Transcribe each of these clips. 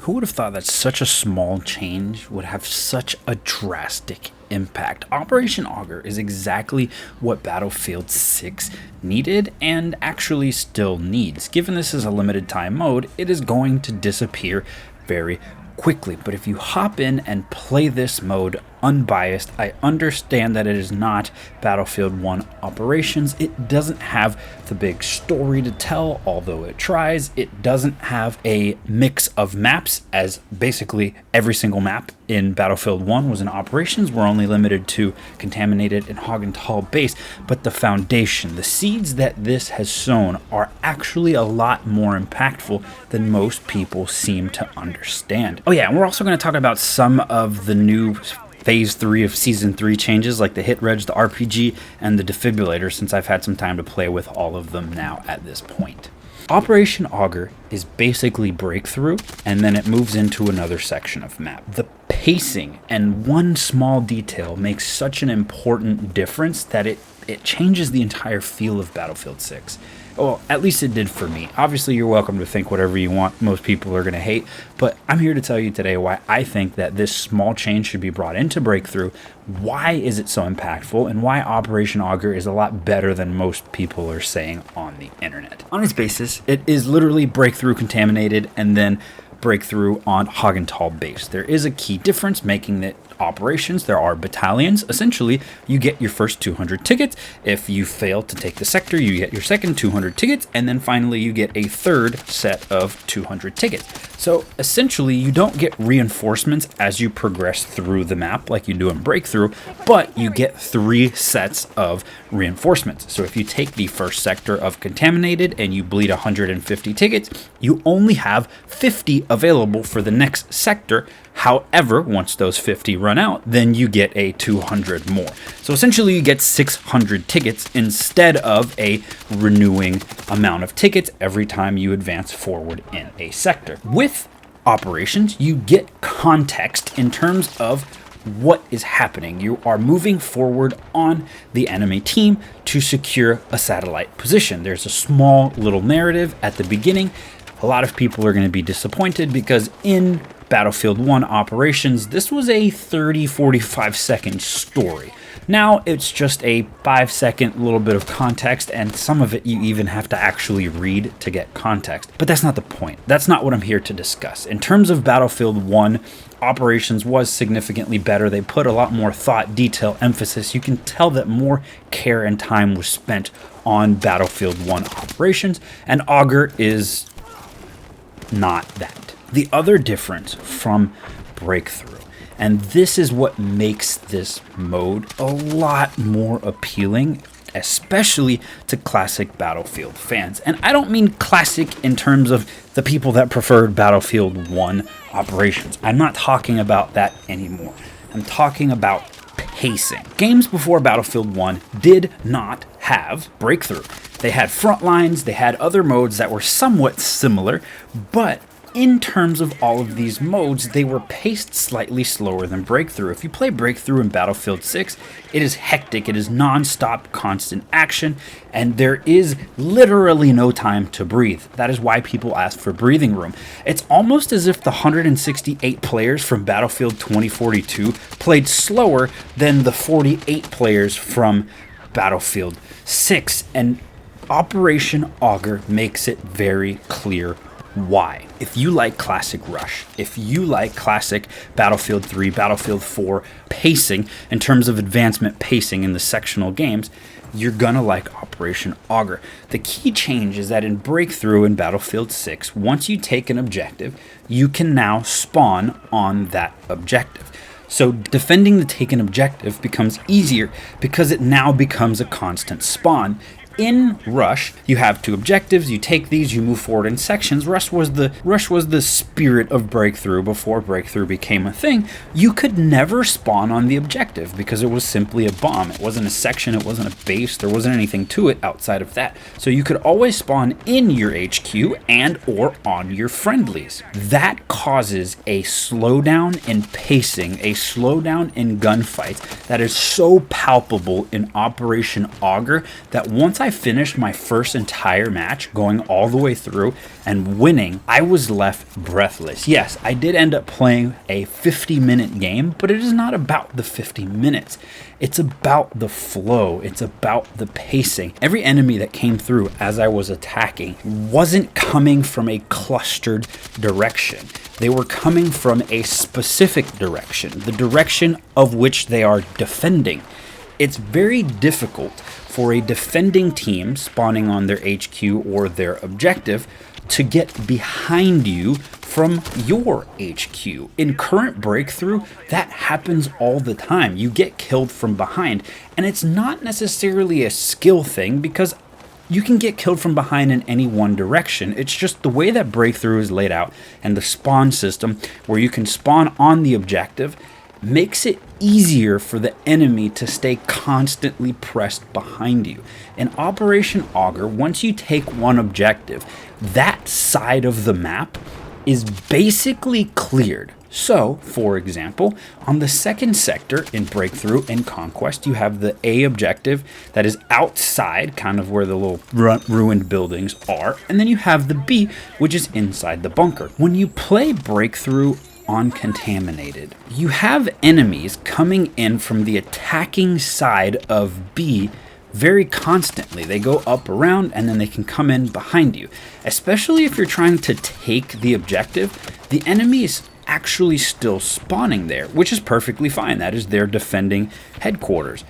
Who would have thought that such a small change would have such a drastic impact? Operation Augur is exactly what Battlefield 6 needed and actually still needs. Given this is a limited time mode, it is going to disappear very quickly. But if you hop in and play this mode unbiased, I understand that it is not Battlefield 1 Operations. It doesn't have the big story to tell, although it tries. It doesn't have a mix of maps, as basically every single map in Battlefield 1 was in Operations. We're only limited to Contaminated and Hoggenthal base, but the foundation, the seeds that this has sown, are actually a lot more impactful than most people seem to understand. Oh yeah, and we're also going to talk about some of the new Phase 3 of Season 3 changes, like the hit reg, the RPG, and the defibrillator, since I've had some time to play with all of them now at this point. Operation Augur is basically Breakthrough, and then it moves into another section of map. The pacing and one small detail makes such an important difference that it changes the entire feel of Battlefield 6. Well, at least it did for me. Obviously, you're welcome to think whatever you want. Most people are going to hate, but I'm here to tell you today why I think that this small change should be brought into Breakthrough, why is it so impactful, and why Operation Augur is a lot better than most people are saying on the internet. On its basis, it is literally Breakthrough Contaminated and then Breakthrough on Hoggenthal base. There is a key difference, making it Operations. There are battalions. Essentially, you get your first 200 tickets. If you fail to take the sector, you get your second 200 tickets, and then finally you get a third set of 200 tickets. So essentially, you don't get reinforcements as you progress through the map like you do in Breakthrough, but you get 3 sets of reinforcements. So if you take the first sector of Contaminated and you bleed 150 tickets, you only have 50 available for the next sector. However, once those 50 run out, then you get a 200 more. So essentially you get 600 tickets instead of a renewing amount of tickets every time you advance forward in a sector. With Operations, you get context in terms of what is happening. You are moving forward on the enemy team to secure a satellite position. There's a small little narrative at the beginning. A lot of people are going to be disappointed because in Battlefield 1 Operations, this was a 30-45 second story. Now it's just a 5-second little bit of context, and some of it you even have to actually read to get context. But that's not the point. That's not what I'm here to discuss. In terms of Battlefield 1, Operations was significantly better. They put a lot more thought, detail, emphasis. You can tell that more care and time was spent on Battlefield 1 Operations, and Augur is not that. The other difference from Breakthrough, and this is what makes this mode a lot more appealing, especially to classic Battlefield fans. And I don't mean classic in terms of the people that preferred Battlefield 1 Operations. I'm not talking about that anymore. I'm talking about pacing. Games before Battlefield 1 did not have Breakthrough. They had Frontlines, they had other modes that were somewhat similar, but in terms of all of these modes, they were paced slightly slower than Breakthrough. If you play Breakthrough in Battlefield 6, it is hectic, it is non-stop, constant action, and there is literally no time to breathe. That is why people ask for breathing room. It's almost as if the 168 players from Battlefield 2042 played slower than the 48 players from Battlefield 6, and Operation Augur makes it very clear why. If you like classic Rush, if you like classic Battlefield 3, Battlefield 4 pacing in terms of advancement pacing in the sectional games, you're gonna like Operation Augur. The key change is that in Breakthrough in Battlefield 6, once you take an objective, you can now spawn on that objective. So defending the taken objective becomes easier because it now becomes a constant spawn. In Rush, you have 2 objectives, you take these, you move forward in sections. Rush was the spirit of Breakthrough before Breakthrough became a thing. You could never spawn on the objective because it was simply a bomb. It wasn't a section, it wasn't a base, there wasn't anything to it outside of that. So you could always spawn in your HQ and or on your friendlies. That causes a slowdown in pacing, a slowdown in gunfights that is so palpable in Operation Augur that once I I finished my first entire match, going all the way through and winning, I was left breathless. Yes, I did end up playing a 50-minute game, but it is not about the 50 minutes. It's about the flow. It's about the pacing. Every enemy that came through as I was attacking wasn't coming from a clustered direction. They were coming from a specific direction, the direction of which they are defending. It's very difficult for a defending team spawning on their HQ or their objective to get behind you from your HQ. In current Breakthrough, that happens all the time. You get killed from behind, and it's not necessarily a skill thing because you can get killed from behind in any one direction. It's just the way that Breakthrough is laid out and the spawn system where you can spawn on the objective makes it easier for the enemy to stay constantly pressed behind you. In Operation Augur, once you take one objective, that side of the map is basically cleared. So, for example, on the second sector in Breakthrough and Conquest, you have the A objective that is outside, kind of where the little ruined buildings are, and then you have the B, which is inside the bunker. When you play Breakthrough on Contaminated, you have enemies coming in from the attacking side of B very constantly. They go up around and then they can come in behind you. Especially if you're trying to take the objective, the enemy is actually still spawning there, which is perfectly fine. That is their defending headquarters.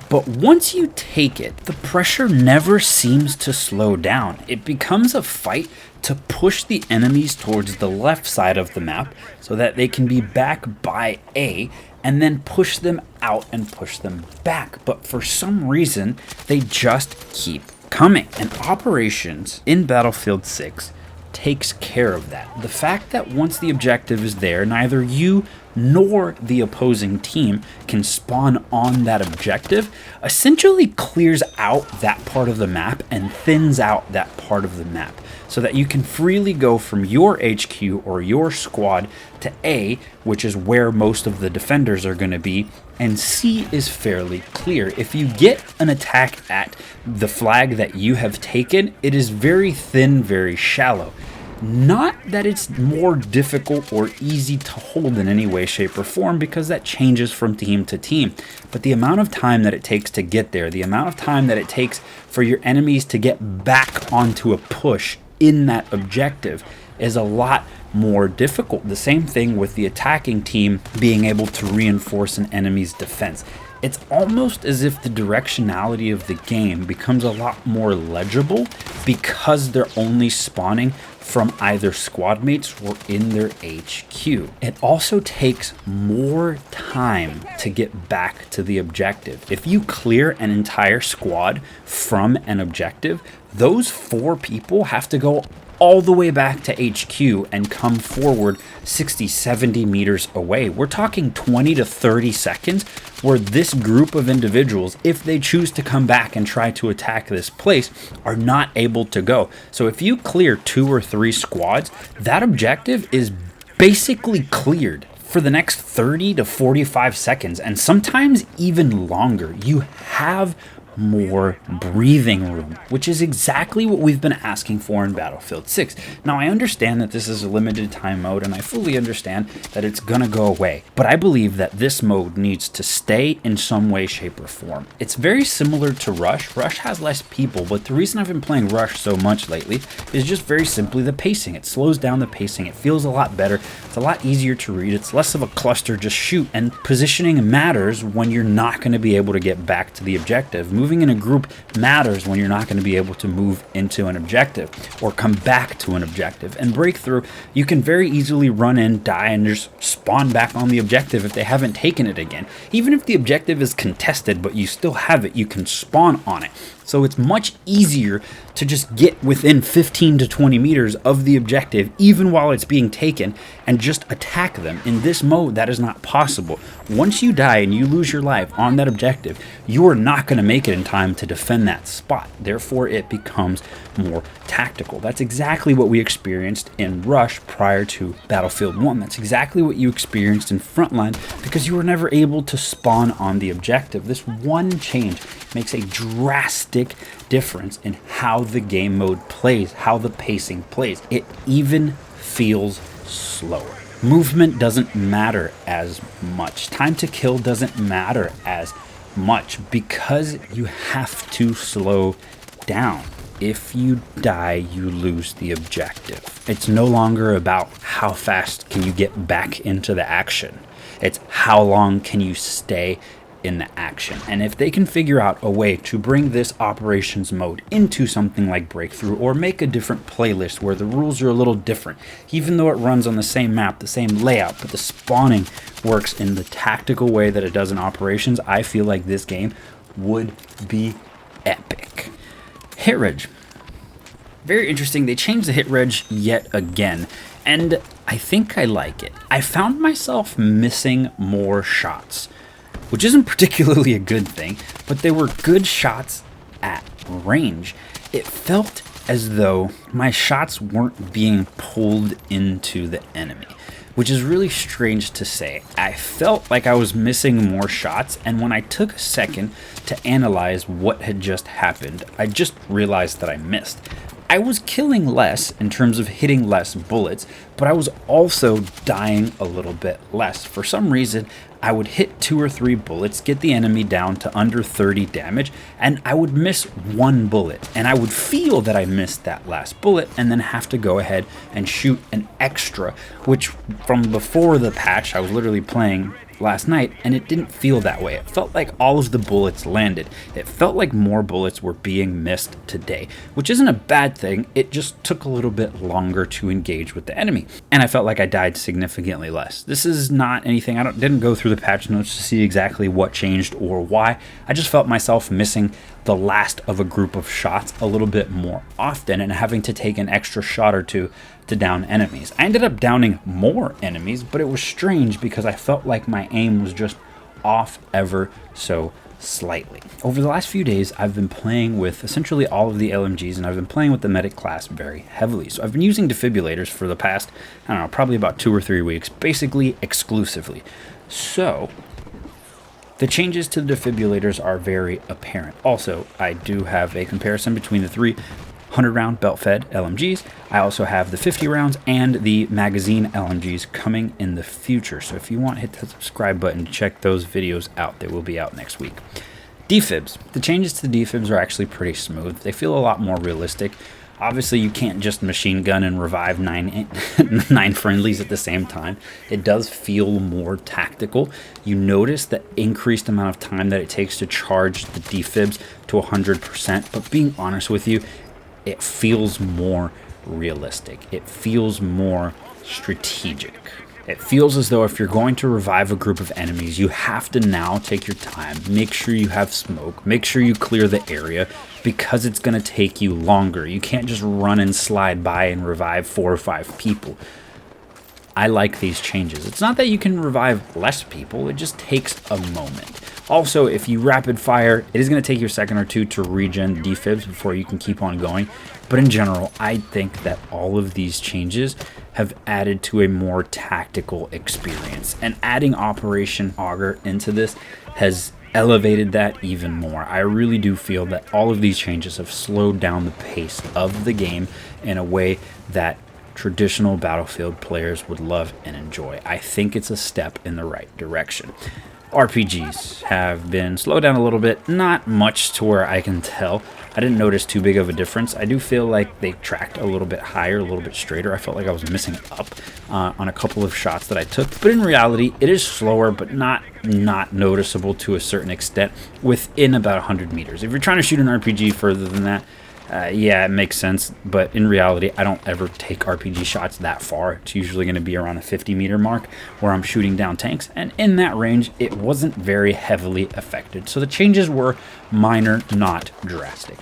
But once you take it, the pressure never seems to slow down. It becomes a fight to push the enemies towards the left side of the map so that they can be back by A, and then push them out and push them back. But for some reason, they just keep coming. And operations in Battlefield 6 takes care of that. The fact that once the objective is there, neither you nor the opposing team can spawn on that objective essentially clears out that part of the map and thins out that part of the map so that you can freely go from your HQ or your squad to A, which is where most of the defenders are going to be, and C is fairly clear. If you get an attack at the flag that you have taken, it is very thin, very shallow. Not that it's more difficult or easy to hold in any way, shape, or form, because that changes from team to team. But the amount of time that it takes to get there, the amount of time that it takes for your enemies to get back onto a push in that objective is a lot more difficult. The same thing with the attacking team being able to reinforce an enemy's defense. It's almost as if the directionality of the game becomes a lot more legible because they're only spawning from either squad mates or in their HQ. It also takes more time to get back to the objective. If you clear an entire squad from an objective, those 4 people have to go all the way back to HQ and come forward 60, 70 meters away. We're talking 20 to 30 seconds where this group of individuals, if they choose to come back and try to attack this place, are not able to go. So if you clear 2 or 3 squads, that objective is basically cleared for the next 30 to 45 seconds, and sometimes even longer. You have more breathing room, which is exactly what we've been asking for in Battlefield 6. Now, I understand that this is a limited time mode, and I fully understand that it's gonna go away, but I believe that this mode needs to stay in some way, shape, or form. It's very similar to Rush. Rush has less people, but the reason I've been playing Rush so much lately is just very simply the pacing. It slows down the pacing. It feels a lot better. It's a lot easier to read. It's less of a cluster, just shoot, and positioning matters when you're not going to be able to get back to the objective. Moving in a group matters when you're not going to be able to move into an objective or come back to an objective. And Breakthrough, you can very easily run in, die, and just spawn back on the objective if they haven't taken it again. Even if the objective is contested but you still have it, you can spawn on it. So it's much easier to just get within 15 to 20 meters of the objective, even while it's being taken, and just attack them. In this mode, that is not possible. Once you die and you lose your life on that objective, you are not going to make it in time to defend that spot. Therefore, it becomes more tactical. That's exactly what we experienced in Rush prior to Battlefield 1. That's exactly what you experienced in Frontline, because you were never able to spawn on the objective. This one change makes a drastic difference in how the game mode plays, how the pacing plays. It even feels slower. Movement doesn't matter as much. Time to kill doesn't matter as much because you have to slow down. If you die, you lose the objective. It's no longer about how fast can you get back into the action. It's how long can you stay in the action. And if they can figure out a way to bring this operations mode into something like Breakthrough, or make a different playlist where the rules are a little different, even though it runs on the same map, the same layout, but the spawning works in the tactical way that it does in Operations, I feel like this game would be epic. Hit reg. Very interesting. They changed the hit reg yet again, and I think I like it. I found myself missing more shots, which isn't particularly a good thing, but they were good shots at range. It felt as though my shots weren't being pulled into the enemy, which is really strange to say. I felt like I was missing more shots, and when I took a second to analyze what had just happened, I just realized that I missed. I was killing less in terms of hitting less bullets, but I was also dying a little bit less. For some reason, I would hit 2 or 3 bullets, get the enemy down to under 30 damage, and I would miss 1 bullet. And I would feel that I missed that last bullet and then have to go ahead and shoot an extra, which from before the patch, I was literally playing last night, and it didn't feel that way. It felt like all of the bullets landed. It felt like more bullets were being missed today, which isn't a bad thing. It just took a little bit longer to engage with the enemy, and I felt like I died significantly less. This is not anything, didn't go through the patch notes to see exactly what changed or why. I just felt myself missing the last of a group of shots a little bit more often and having to take an extra shot or two to down enemies. I ended up downing more enemies, but it was strange because I felt like my aim was just off ever so slightly. Over the last few days, I've been playing with essentially all of the LMGs, and I've been playing with the medic class very heavily. So I've been using defibrillators for the past, I don't know, probably about 2 or 3 weeks, basically exclusively. So the changes to the defibrillators are very apparent. Also, I do have a comparison between the 300 round belt-fed LMGs. I also have the 50 rounds and the magazine LMGs coming in the future. So if you want, hit the subscribe button to check those videos out. They will be out next week. Defibs. The changes to the defibs are actually pretty smooth. They feel a lot more realistic. Obviously, you can't just machine gun and revive 9 friendlies at the same time. It does feel more tactical. You notice the increased amount of time that it takes to charge the defibs to 100%. But being honest with you, it feels more realistic. It feels more strategic. It feels as though if you're going to revive a group of enemies, you have to now take your time, make sure you have smoke, make sure you clear the area, because it's going to take you longer. You can't just run and slide by and revive 4 or 5 people. I like these changes. It's not that you can revive less people, it just takes a moment. Also, if you rapid fire, it is going to take you a second or two to regen defibs before you can keep on going. But in general, I think that all of these changes have added to a more tactical experience. And adding Operation Augur into this has elevated that even more. I really do feel that all of these changes have slowed down the pace of the game in a way that traditional Battlefield players would love and enjoy. I think it's a step in the right direction. RPGs have been slowed down a little bit, not much to where I can tell. I didn't notice too big of a difference. I do feel like they tracked a little bit higher, a little bit straighter. I felt like I was missing up on a couple of shots that I took, but in reality, it is slower, but not noticeable to a certain extent within about 100 meters. If you're trying to shoot an RPG further than that, yeah, it makes sense, but in reality, I don't ever take RPG shots that far. It's usually going to be around a 50-meter mark where I'm shooting down tanks, and in that range, it wasn't very heavily affected. So the changes were minor, not drastic.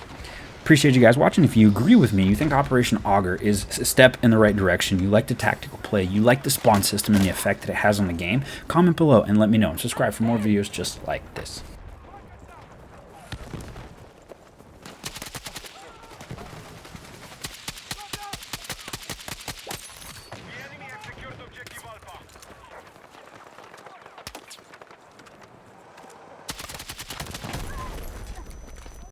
Appreciate you guys watching. If you agree with me, you think Operation Augur is a step in the right direction, you like the tactical play, you like the spawn system and the effect that it has on the game, comment below and let me know, and subscribe for more videos just like this.